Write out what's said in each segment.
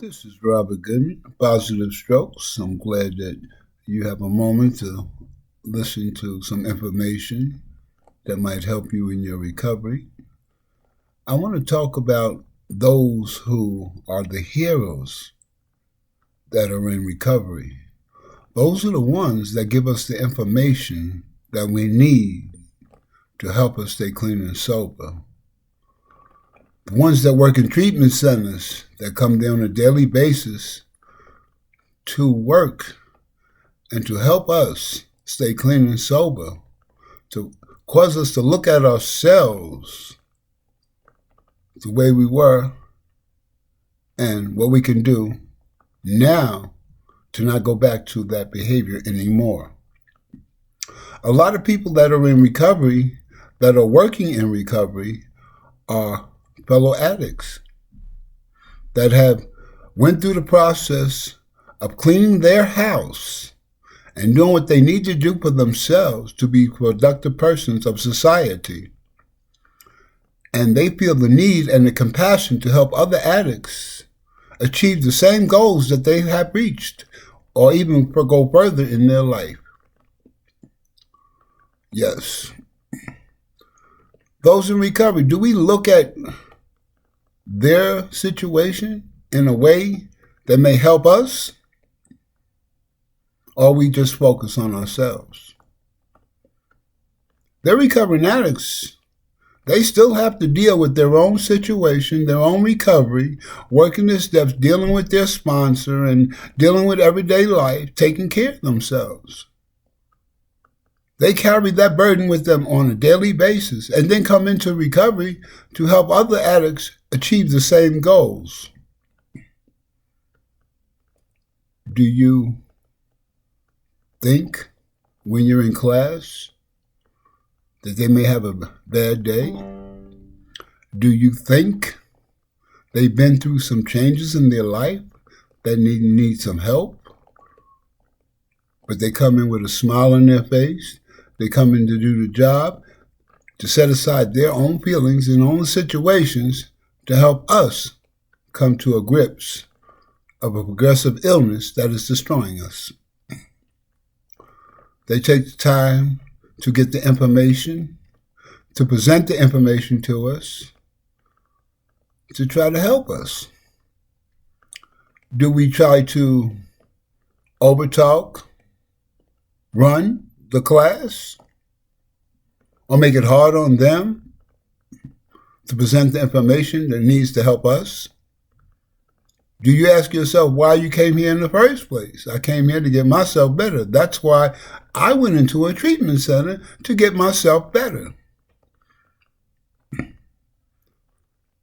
This is Robert Goodman, Positive Strokes. I'm glad that you have a moment to listen to some information that might help you in your recovery. I want to talk about those who are the heroes that are in recovery. Those are the ones that give us the information that we need to help us stay clean and sober. The ones that work in treatment centers that come there on a daily basis to work and to help us stay clean and sober, to cause us to look at ourselves the way we were and what we can do now to not go back to that behavior anymore. A lot of people that are in recovery, that are working in recovery, are fellow addicts that have went through the process of cleaning their house and doing what they need to do for themselves to be productive persons of society. And they feel the need and the compassion to help other addicts achieve the same goals that they have reached or even go further in their life. Yes. Those in recovery, do we look at their situation in a way that may help us, or we just focus on ourselves? They're recovering addicts. They still have to deal with their own situation, their own recovery, working the steps, dealing with their sponsor, and dealing with everyday life, taking care of themselves. They carry that burden with them on a daily basis and then come into recovery to help other addicts achieve the same goals. Do you think when you're in class that they may have a bad day? Do you think they've been through some changes in their life that need some help? But they come in with a smile on their face. They come in to do the job, to set aside their own feelings and own situations to help us come to a grips of a progressive illness that is destroying us. They take the time to get the information, to present the information to us, to try to help us. Do we try to overtalk, run the class, or make it hard on them to present the information that needs to help us? Do you ask yourself why you came here in the first place? I came here to get myself better. That's why I went into a treatment center, to get myself better.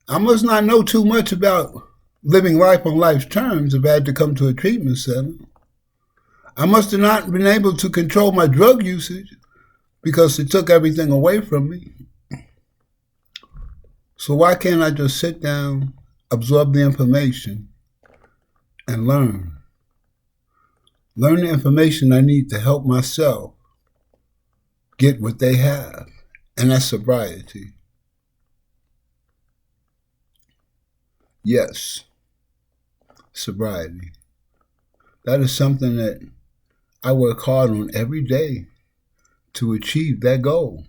I must not know too much about living life on life's terms if I had to come to a treatment center. I must have not been able to control my drug usage because it took everything away from me. So why can't I just sit down, absorb the information, and learn? Learn the information I need to help myself get what they have, and that's sobriety. Yes, sobriety. That is something that I work hard on every day to achieve that goal.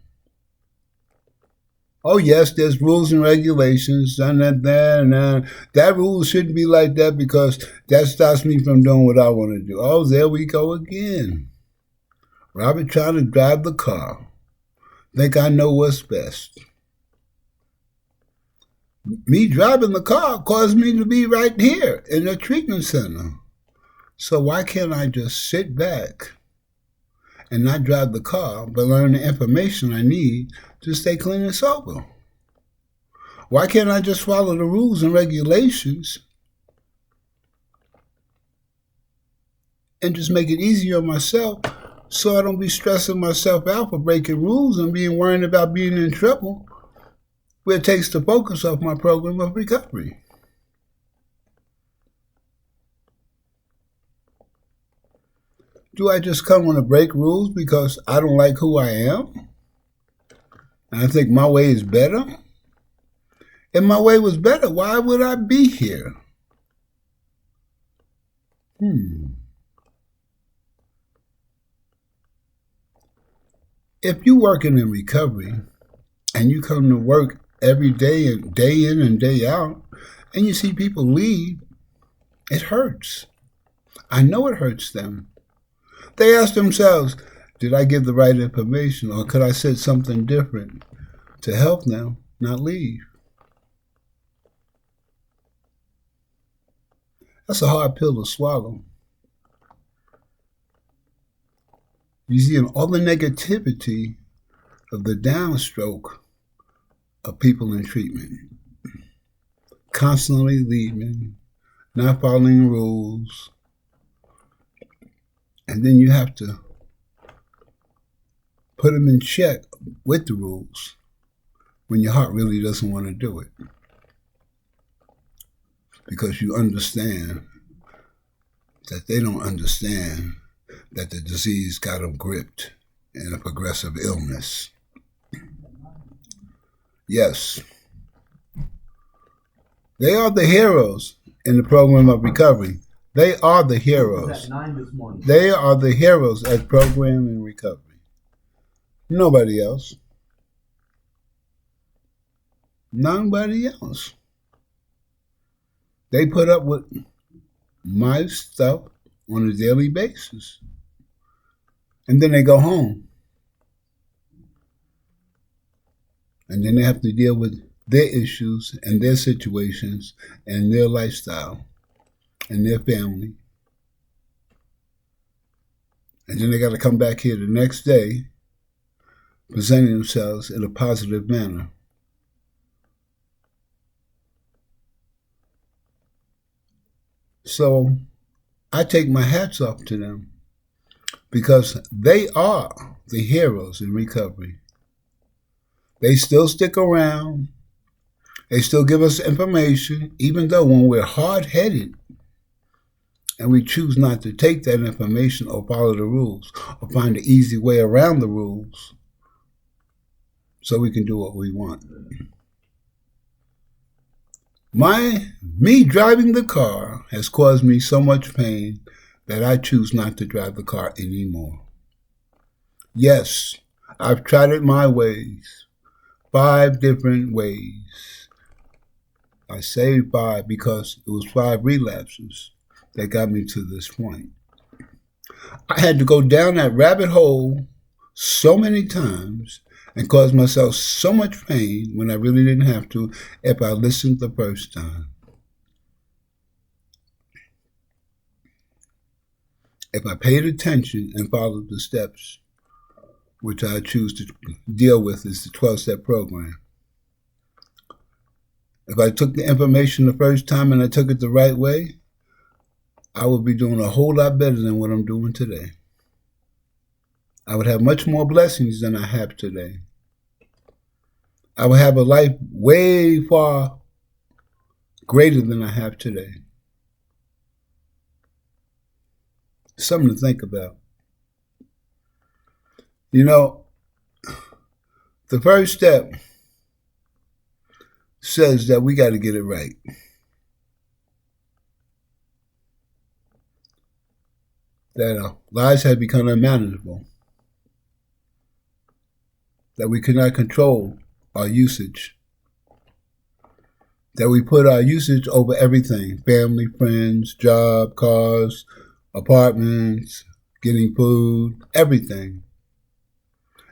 Oh yes, there's rules and regulations, and that rule shouldn't be like that because that stops me from doing what I want to do. Oh, there we go again. Robert trying to drive the car. Think I know what's best. Me driving the car caused me to be right here in a treatment center. So why can't I just sit back and not drive the car, but learn the information I need to stay clean and sober? Why can't I just follow the rules and regulations and just make it easier on myself so I don't be stressing myself out for breaking rules and being worried about being in trouble, where it takes the focus off my program of recovery? Do I just come to break rules because I don't like who I am? And I think my way is better? If my way was better, why would I be here? If you working in recovery and you come to work every day and day in and day out, and you see people leave, it hurts. I know it hurts them. They ask themselves, did I give the right information, or could I say something different to help them not leave? That's a hard pill to swallow. You see, in all the negativity of the downstroke of people in treatment, constantly leaving, not following rules, and then you have to put them in check with the rules when your heart really doesn't want to do it. Because you understand that they don't understand that the disease got them gripped in a progressive illness. Yes, they are the heroes in the program of recovery. They are the heroes. They are the heroes at program in recovery. Nobody else. Nobody else. They put up with my stuff on a daily basis. And then they go home. And then they have to deal with their issues and their situations and their lifestyle and their family. And then they got to come back here the next day presenting themselves in a positive manner. So I take my hats off to them because they are the heroes in recovery. They still stick around. They still give us information, even though when we're hard-headed and we choose not to take that information or follow the rules or find an easy way around the rules so we can do what we want. Me driving the car has caused me so much pain that I choose not to drive the car anymore. Yes, I've tried it my ways, 5 different ways. I say 5 because it was 5 relapses that got me to this point. I had to go down that rabbit hole so many times and cause myself so much pain when I really didn't have to if I listened the first time. If I paid attention and followed the steps, which I choose to deal with is the 12-step program. If I took the information the first time and I took it the right way, I would be doing a whole lot better than what I'm doing today. I would have much more blessings than I have today. I would have a life way far greater than I have today. Something to think about. You know, the first step says that we got to get it right. That our lives have become unmanageable. That we cannot control our usage. That we put our usage over everything. Family, friends, job, cars, apartments, getting food, everything.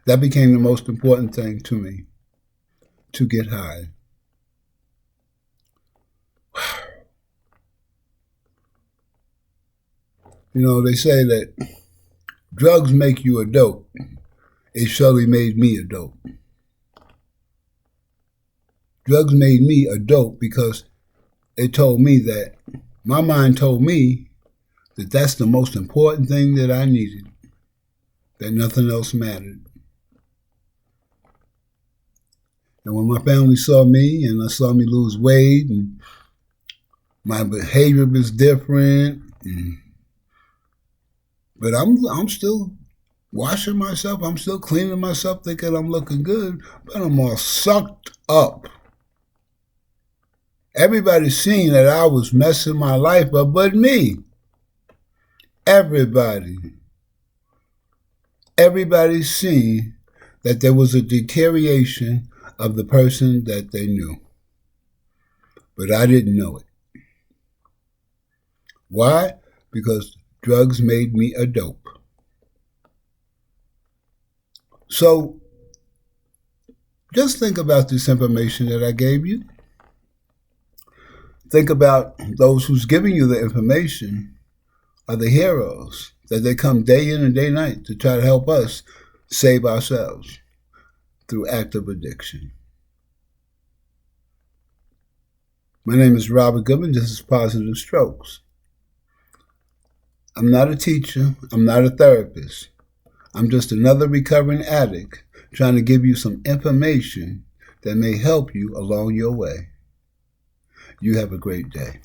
That became the most important thing to me, to get high. You know, they say that drugs make you a dope. It surely made me a dope. Drugs made me a dope because it told me that, my mind told me that that's the most important thing that I needed, that nothing else mattered. And when my family saw me and I saw me lose weight and my behavior was different, but I'm still washing myself, I'm still cleaning myself, thinking I'm looking good, but I'm all sucked up. Everybody's seen that I was messing my life up but me. Everybody's seen that there was a deterioration of the person that they knew. But I didn't know it. Why? Because drugs made me a dope. So just think about this information that I gave you. Think about those who's giving you the information are the heroes, that they come day in and day night to try to help us save ourselves through active addiction. My name is Robert Goodman. This is Positive Strokes. I'm not a teacher. I'm not a therapist. I'm just another recovering addict trying to give you some information that may help you along your way. You have a great day.